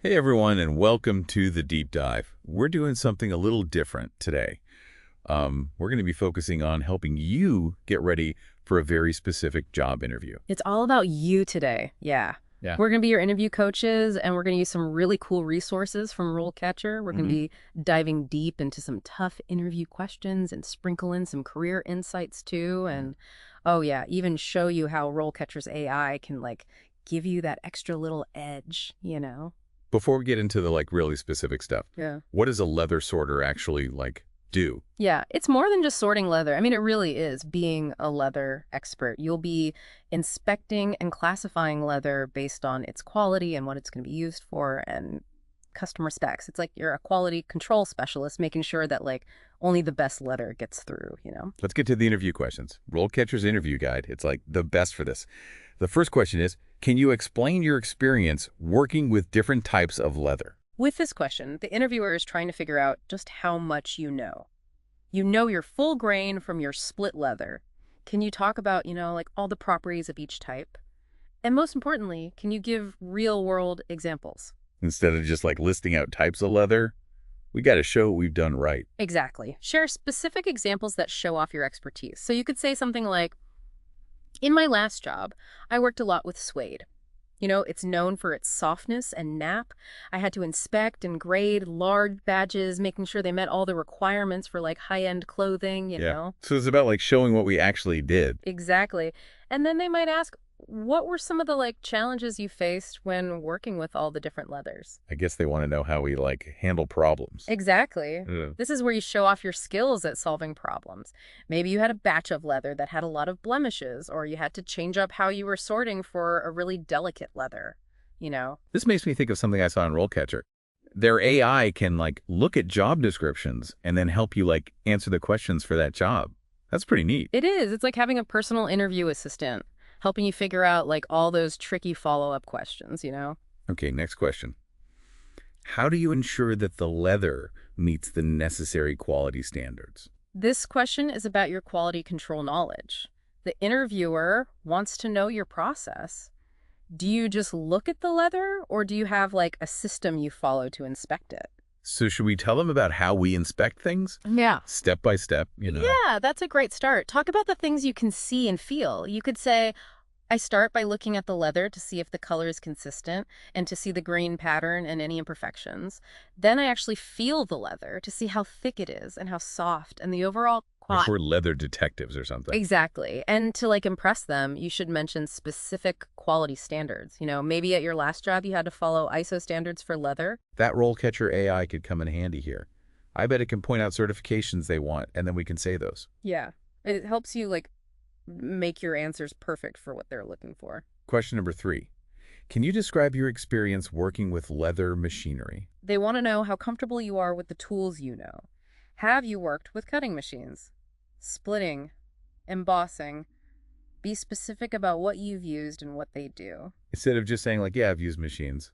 Hey everyone, and welcome to the deep dive. We're doing something a little different today. We're going to be focusing on helping you get ready for a very specific job interview. It's all about you today. Yeah. Yeah. We're going to be your interview coaches, and we're going to use some really cool resources from RoleCatcher. We're going to be diving deep into some tough interview questions and sprinkle in some career insights too. And oh yeah, even show you how RoleCatcher's AI can give you that extra little edge. Before we get into the really specific stuff, Yeah. what does a leather sorter actually do? Yeah, it's more than just sorting leather. I mean, it really is being a leather expert. You'll be inspecting and classifying leather based on its quality and what it's going to be used for and customer specs. It's like you're a quality control specialist making sure that only the best leather gets through. Let's get to the interview questions. RoleCatcher's interview guide. It's the best for this. The first question is, can you explain your experience working with different types of leather? With this question, the interviewer is trying to figure out just how much you know. You know your full grain from your split leather. Can you talk about, all the properties of each type? And most importantly, can you give real-world examples? Instead of just listing out types of leather, we got to show what we've done right. Exactly. Share specific examples that show off your expertise. So you could say something like, in my last job, I worked a lot with suede. It's known for its softness and nap. I had to inspect and grade large badges, making sure they met all the requirements for high-end clothing, you know? So it's about showing what we actually did. Exactly. And then they might ask, what were some of the challenges you faced when working with all the different leathers? I guess they want to know how we handle problems. Exactly. Yeah. This is where you show off your skills at solving problems. Maybe you had a batch of leather that had a lot of blemishes, or you had to change up how you were sorting for a really delicate leather. This makes me think of something I saw in RoleCatcher. Their AI can look at job descriptions and then help you answer the questions for that job. That's pretty neat. It is. It's like having a personal interview assistant, helping you figure out all those tricky follow-up questions. Okay, next question. How do you ensure that the leather meets the necessary quality standards? This question is about your quality control knowledge. The interviewer wants to know your process. Do you just look at the leather, or do you have a system you follow to inspect it? So should we tell them about how we inspect things? Yeah. Step by step, Yeah, that's a great start. Talk about the things you can see and feel. You could say, I start by looking at the leather to see if the color is consistent and to see the grain pattern and any imperfections. Then I actually feel the leather to see how thick it is and how soft and the overall quality. We're leather detectives or something. Exactly. And to impress them, you should mention specific quality standards. Maybe at your last job you had to follow ISO standards for leather. That RoleCatcher AI could come in handy here. I bet it can point out certifications they want, and then we can say those. Yeah. It helps you make your answers perfect for what they're looking for. Question number 3. Can you describe your experience working with leather machinery? They want to know how comfortable you are with the tools you know. Have you worked with cutting machines? Splitting? Embossing? Be specific about what you've used and what they do. Instead of just saying yeah, I've used machines,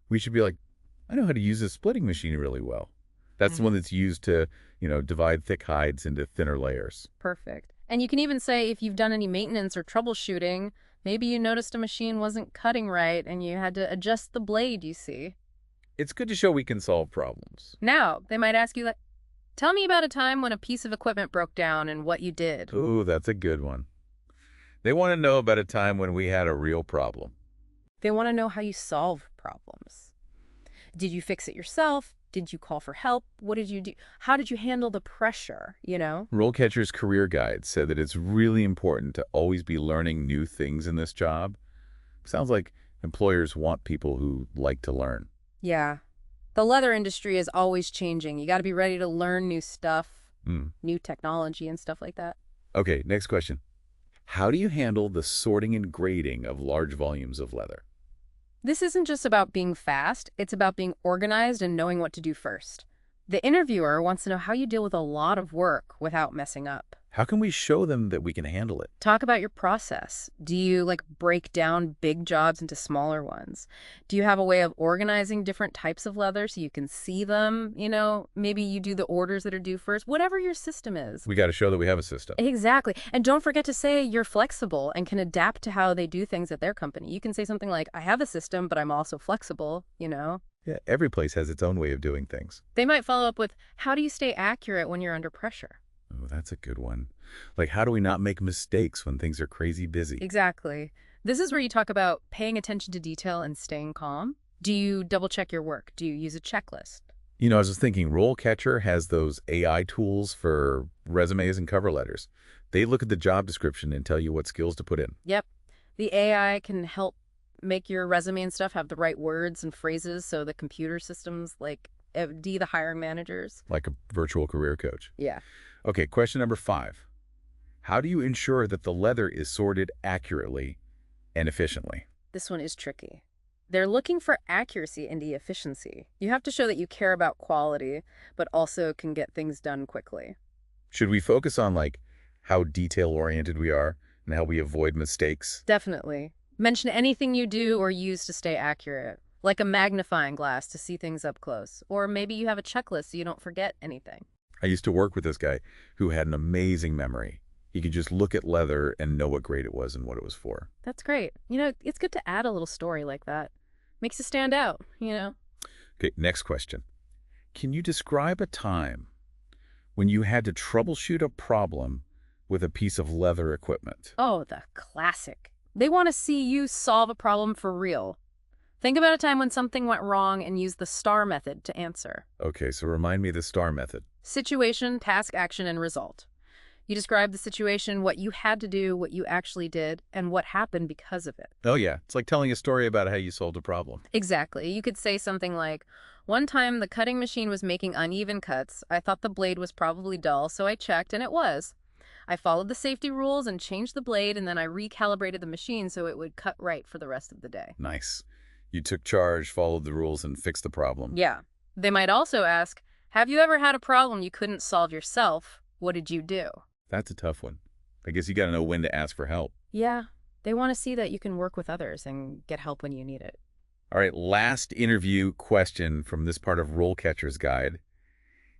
we should be I know how to use a splitting machine really well. That's the one that's used to, divide thick hides into thinner layers. Perfect. And you can even say if you've done any maintenance or troubleshooting, maybe you noticed a machine wasn't cutting right and you had to adjust the blade, you see. It's good to show we can solve problems. Now, they might ask you, tell me about a time when a piece of equipment broke down and what you did. Ooh, that's a good one. They want to know about a time when we had a real problem. They want to know how you solve problems. Did you fix it yourself? Did you call for help? What did you do? How did you handle the pressure, RoleCatcher's career guide said that it's really important to always be learning new things in this job. Sounds like employers want people who like to learn. Yeah. The leather industry is always changing. You got to be ready to learn new stuff, new technology and stuff like that. Okay, next question. How do you handle the sorting and grading of large volumes of leather? This isn't just about being fast, it's about being organized and knowing what to do first. The interviewer wants to know how you deal with a lot of work without messing up. How can we show them that we can handle it? Talk about your process. Do you break down big jobs into smaller ones? Do you have a way of organizing different types of leather so you can see them? Maybe you do the orders that are due first, whatever your system is. We got to show that we have a system. Exactly. And don't forget to say you're flexible and can adapt to how they do things at their company. You can say something like, I have a system, but I'm also flexible. Yeah, every place has its own way of doing things. They might follow up with, how do you stay accurate when you're under pressure? Oh, that's a good one. Like, how do we not make mistakes when things are crazy busy? Exactly. This is where you talk about paying attention to detail and staying calm. Do you double check your work? Do you use a checklist? You know, I was just thinking, RoleCatcher has those AI tools for resumes and cover letters. They look at the job description and tell you what skills to put in. Yep. The AI can help make your resume and stuff have the right words and phrases so the computer systems like FD, the hiring managers. Like a virtual career coach. Yeah. Okay, question number 5. How do you ensure that the leather is sorted accurately and efficiently? This one is tricky. They're looking for accuracy and efficiency. You have to show that you care about quality, but also can get things done quickly. Should we focus on, like, how detail-oriented we are and how we avoid mistakes? Definitely. Mention anything you do or use to stay accurate, like a magnifying glass to see things up close. Or maybe you have a checklist so you don't forget anything. I used to work with this guy who had an amazing memory. He could just look at leather and know what grade it was and what it was for. That's great. You know, it's good to add a little story like that. Makes you stand out, you know. Okay, next question. Can you describe a time when you had to troubleshoot a problem with a piece of leather equipment? Oh, the classic. They want to see you solve a problem for real. Think about a time when something went wrong and use the STAR method to answer. Okay, so remind me of the STAR method. Situation, task, action, and result. You describe the situation, what you had to do, what you actually did, and what happened because of it. Oh yeah, it's like telling a story about how you solved a problem. Exactly. You could say something like, one time the cutting machine was making uneven cuts. I thought the blade was probably dull, so I checked, and it was. I followed the safety rules and changed the blade, and then I recalibrated the machine so it would cut right for the rest of the day. Nice. You took charge, followed the rules, and fixed the problem. Yeah. They might also ask, have you ever had a problem you couldn't solve yourself? What did you do? That's a tough one. I guess you got to know when to ask for help. Yeah. They want to see that you can work with others and get help when you need it. All right, last interview question from this part of RoleCatcher's guide.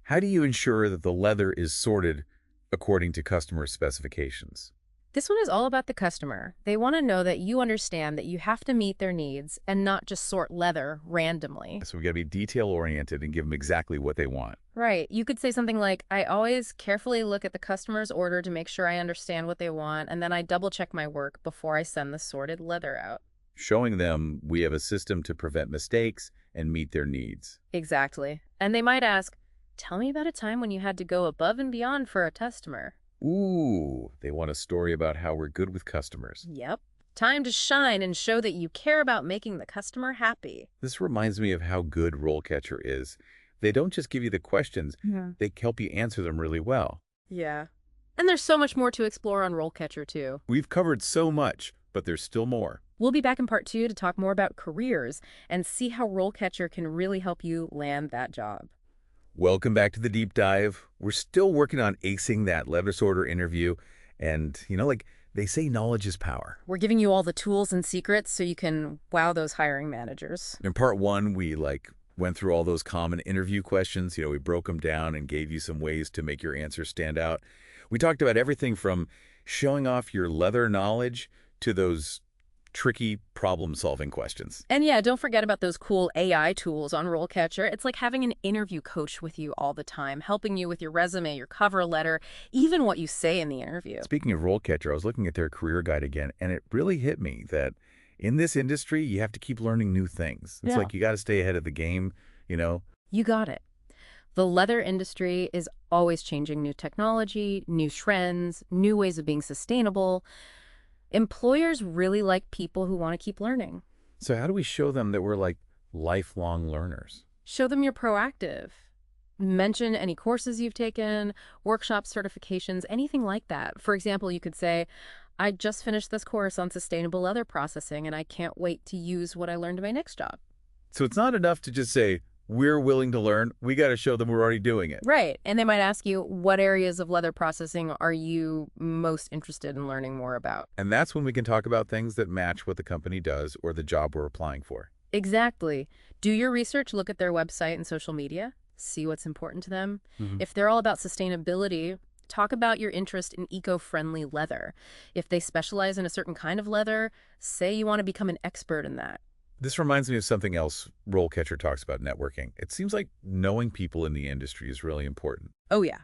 How do you ensure that the leather is sorted according to customer specifications? This one is all about the customer. They want to know that you understand that you have to meet their needs and not just sort leather randomly. So we got to be detail-oriented and give them exactly what they want. Right. You could say something like, I always carefully look at the customer's order to make sure I understand what they want, and then I double-check my work before I send the sorted leather out. Showing them we have a system to prevent mistakes and meet their needs. Exactly. And they might ask, tell me about a time when you had to go above and beyond for a customer. Ooh, they want a story about how we're good with customers. Yep. Time to shine and show that you care about making the customer happy. This reminds me of how good RoleCatcher is. They don't just give you the questions, they help you answer them really well. Yeah. And there's so much more to explore on RoleCatcher, too. We've covered so much, but there's still more. We'll be back in part 2 to talk more about careers and see how RoleCatcher can really help you land that job. Welcome back to the deep dive. We're still working on acing that leather sorter interview. And, you know, like they say, knowledge is power. We're giving you all the tools and secrets so you can wow those hiring managers. In part 1, we went through all those common interview questions. You know, we broke them down and gave you some ways to make your answers stand out. We talked about everything from showing off your leather knowledge to those tricky problem-solving questions. And yeah, don't forget about those cool AI tools on RoleCatcher. It's like having an interview coach with you all the time, helping you with your resume, your cover letter, even what you say in the interview. Speaking of RoleCatcher, I was looking at their career guide again, and it really hit me that in this industry, you have to keep learning new things. It's like you got to stay ahead of the game, you know? You got it. The leather industry is always changing. New technology, new trends, new ways of being sustainable. Employers really like people who want to keep learning. So how do we show them that we're like lifelong learners? Show them you're proactive. Mention any courses you've taken, workshops, certifications, anything like that. For example, you could say, I just finished this course on sustainable leather processing, and I can't wait to use what I learned in my next job. So it's not enough to just say, we're willing to learn. We got to show them we're already doing it. Right. And they might ask you, what areas of leather processing are you most interested in learning more about? And that's when we can talk about things that match what the company does or the job we're applying for. Exactly. Do your research, look at their website and social media, see what's important to them. If they're all about sustainability, talk about your interest in eco-friendly leather. If they specialize in a certain kind of leather, say you want to become an expert in that. This reminds me of something else RoleCatcher talks about networking. It seems like knowing people in the industry is really important. Oh, yeah.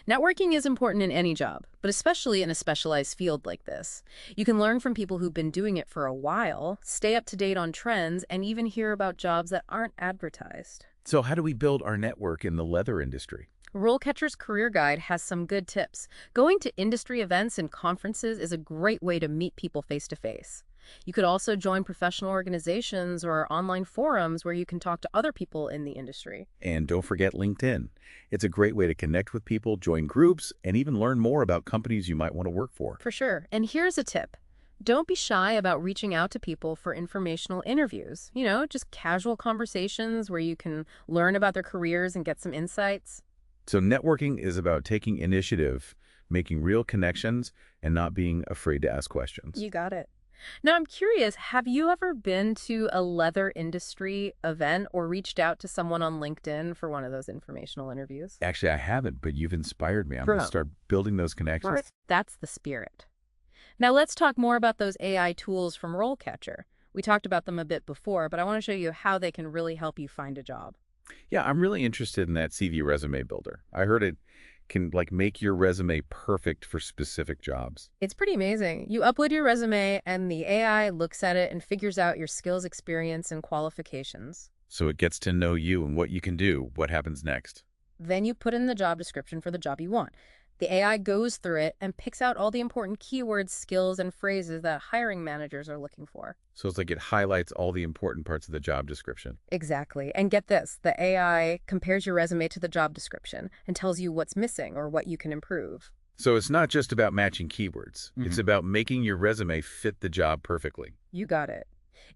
Networking is important in any job, but especially in a specialized field like this. You can learn from people who've been doing it for a while, stay up to date on trends, and even hear about jobs that aren't advertised. So how do we build our network in the leather industry? RoleCatcher's Career Guide has some good tips. Going to industry events and conferences is a great way to meet people face to face. You could also join professional organizations or online forums where you can talk to other people in the industry. And don't forget LinkedIn. It's a great way to connect with people, join groups, and even learn more about companies you might want to work for. For sure. And here's a tip. Don't be shy about reaching out to people for informational interviews. Just casual conversations where you can learn about their careers and get some insights. So networking is about taking initiative, making real connections, and not being afraid to ask questions. You got it. Now, I'm curious, have you ever been to a leather industry event or reached out to someone on LinkedIn for one of those informational interviews? Actually, I haven't, but you've inspired me. I'm going to start building those connections. Right. That's the spirit. Now, let's talk more about those AI tools from RoleCatcher. We talked about them a bit before, but I want to show you how they can really help you find a job. Yeah, I'm really interested in that CV resume builder. I heard it can make your resume perfect for specific jobs. It's pretty amazing. You upload your resume and the AI looks at it and figures out your skills, experience, and qualifications. So it gets to know you and what you can do. What happens next? Then you put in the job description for the job you want. The AI goes through it and picks out all the important keywords, skills, and phrases that hiring managers are looking for. So it's like it highlights all the important parts of the job description. Exactly. And get this, the AI compares your resume to the job description and tells you what's missing or what you can improve. So it's not just about matching keywords. It's about making your resume fit the job perfectly. You got it.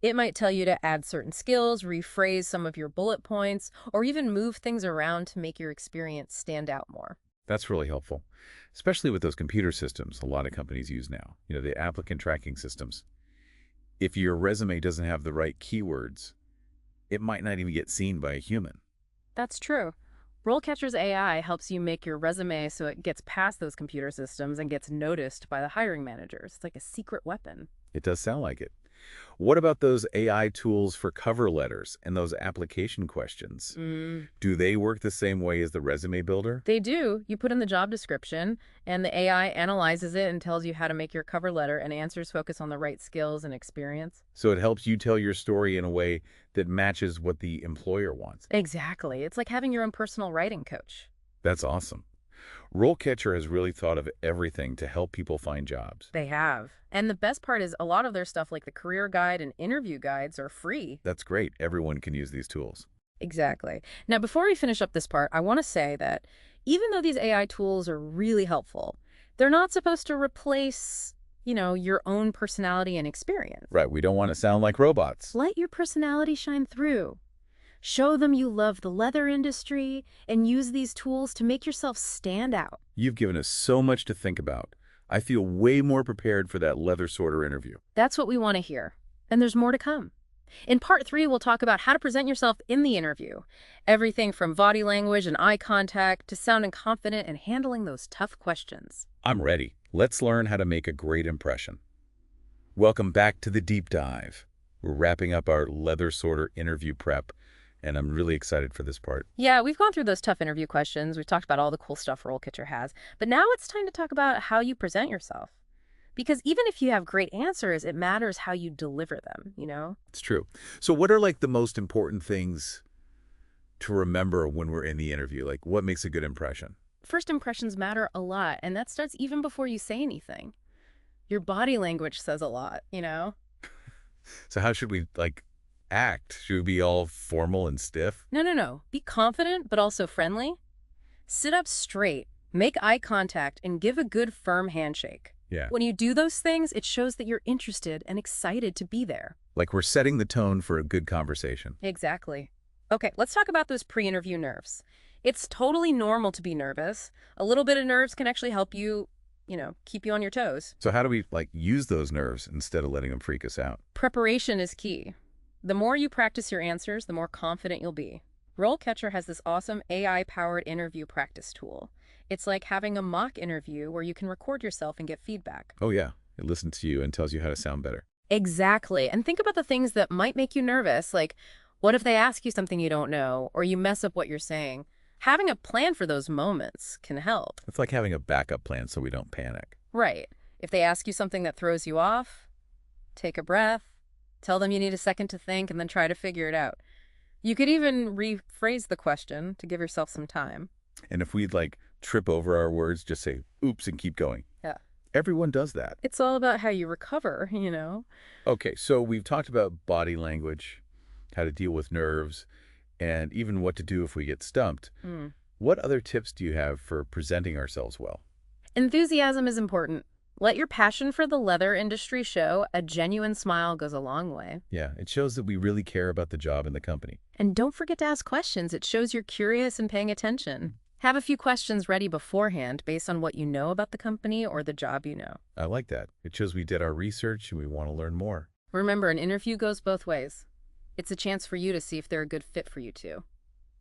It might tell you to add certain skills, rephrase some of your bullet points, or even move things around to make your experience stand out more. That's really helpful, especially with those computer systems a lot of companies use now, the applicant tracking systems. If your resume doesn't have the right keywords, it might not even get seen by a human. That's true. RoleCatcher's AI helps you make your resume so it gets past those computer systems and gets noticed by the hiring managers. It's like a secret weapon. It does sound like it. What about those AI tools for cover letters and those application questions? Do they work the same way as the resume builder? They do. You put in the job description, and the AI analyzes it and tells you how to make your cover letter, and answers focus on the right skills and experience. So it helps you tell your story in a way that matches what the employer wants. Exactly. It's like having your own personal writing coach. That's awesome. RoleCatcher has really thought of everything to help people find jobs. They have. And the best part is a lot of their stuff like the career guide and interview guides are free. That's great. Everyone can use these tools. Exactly. Now, before we finish up this part, I want to say that even though these AI tools are really helpful, they're not supposed to replace, your own personality and experience. Right. We don't want to sound like robots. Let your personality shine through. Show them you love the leather industry and use these tools to make yourself stand out. You've given us so much to think about. I feel way more prepared for that leather sorter interview. That's what we want to hear. And there's more to come. In part 3, we'll talk about how to present yourself in the interview. Everything from body language and eye contact to sounding confident and handling those tough questions. I'm ready. Let's learn how to make a great impression. Welcome back to the deep dive. We're wrapping up our leather sorter interview prep, and I'm really excited for this part. Yeah, we've gone through those tough interview questions. We've talked about all the cool stuff RoleCatcher has. But now it's time to talk about how you present yourself. Because even if you have great answers, it matters how you deliver them, It's true. So what are the most important things to remember when we're in the interview? What makes a good impression? First impressions matter a lot, and that starts even before you say anything. Your body language says a lot, So how should we, act? Should we be all formal and stiff? No. Be confident, but also friendly. Sit up straight, make eye contact, and give a good firm handshake. Yeah. When you do those things, it shows that you're interested and excited to be there. Like we're setting the tone for a good conversation. Exactly. Okay, let's talk about those pre-interview nerves. It's totally normal to be nervous. A little bit of nerves can actually help you, keep you on your toes. So how do we, use those nerves instead of letting them freak us out? Preparation is key. The more you practice your answers, the more confident you'll be. RoleCatcher has this awesome AI-powered interview practice tool. It's like having a mock interview where you can record yourself and get feedback. Oh, yeah. It listens to you and tells you how to sound better. Exactly. And think about the things that might make you nervous, like what if they ask you something you don't know, or you mess up what you're saying? Having a plan for those moments can help. It's like having a backup plan so we don't panic. Right. If they ask you something that throws you off, take a breath, tell them you need a second to think, and then try to figure it out. You could even rephrase the question to give yourself some time. And if we'd like trip over our words, just say, oops, and keep going. Yeah. Everyone does that. It's all about how you recover. Okay, so we've talked about body language, how to deal with nerves, and even what to do if we get stumped. Mm. What other tips do you have for presenting ourselves well? Enthusiasm is important. Let your passion for the leather industry show. A genuine smile goes a long way. Yeah, it shows that we really care about the job and the company. And don't forget to ask questions. It shows you're curious and paying attention. Have a few questions ready beforehand based on what you know about the company or the job you know. I like that. It shows we did our research and we want to learn more. Remember, an interview goes both ways. It's a chance for you to see if they're a good fit for you too.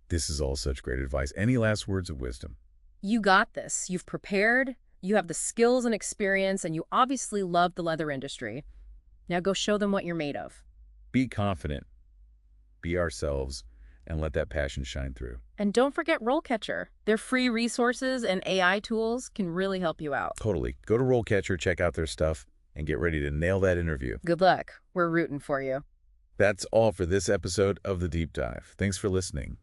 This is all such great advice. Any last words of wisdom? You got this. You've prepared, you have the skills and experience, and you obviously love the leather industry. Now go show them what you're made of. Be confident, be ourselves, and let that passion shine through. And don't forget RoleCatcher. Their free resources and AI tools can really help you out. Totally. Go to RoleCatcher, check out their stuff, and get ready to nail that interview. Good luck. We're rooting for you. That's all for this episode of The Deep Dive. Thanks for listening.